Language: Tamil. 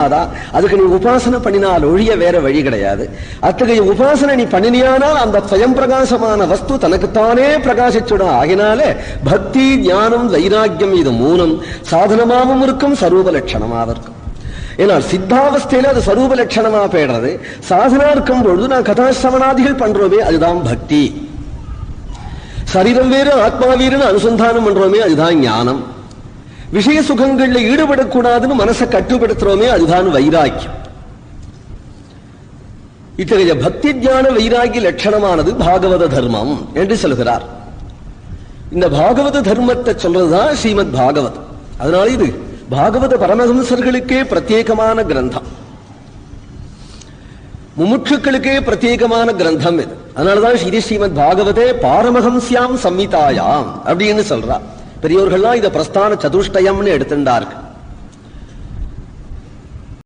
அதுக்கு நீ உபாசனை பண்ணினால் ஒழிய வேற வழி கிடையாது. அத்தகைய உபாசனை நீ பண்ணினியானால் அந்த ஸ்வயம் பிரகாசமான வஸ்து தனக்குத்தானே பிரகாசிச்சுடும். ஆகினாலே பக்தி, ஞானம், வைராக்கியம் இது மூணும் சாதனமாகவும் இருக்கும், சரூப லட்சணமாக இருக்கும். ஏன்னா சித்தாவஸ்தையில அது சரூப லட்சணமா போயிடுறது. சாதனா இருக்கும் பொழுது நான் கதாசிரவணாதிகள் பண்றோமே அதுதான் பக்தி. சரீரம் வேறு ஆத்மா வேறுன்னு அனுசந்தானம் பண்றோமே அதுதான் ஞானம். விஷய சுகங்கள்ல ஈடுபடக்கூடாதுன்னு மனசை கட்டுப்படுத்துறோமே அதுதான் வைராக்கியம். இத்தகைய பக்தி ஞான வைராகிய லட்சணமானது பாகவத தர்மம் என்று சொல்கிறார். இந்த பாகவத தர்மத்தை சொல்றதுதான் ஸ்ரீமத் பாகவத். அதனால இது பாகவத பரமஹம்சர்களுக்கே பிரத்யேகமான கிரந்தம், முமுட்சுக்களுக்கே பிரத்யேகமான கிரந்தம் இது. அதனாலதான் ஸ்ரீ ஸ்ரீமத் பாகவதே பாரமஹம்ஸ்யாம் சம்மிதாயாம் அப்படின்னு சொல்றா. பெரியோர்கள்லாம் இதை பிரஸ்தான சதுஷ்டயம்னு எடுத்துட்டார்கள்.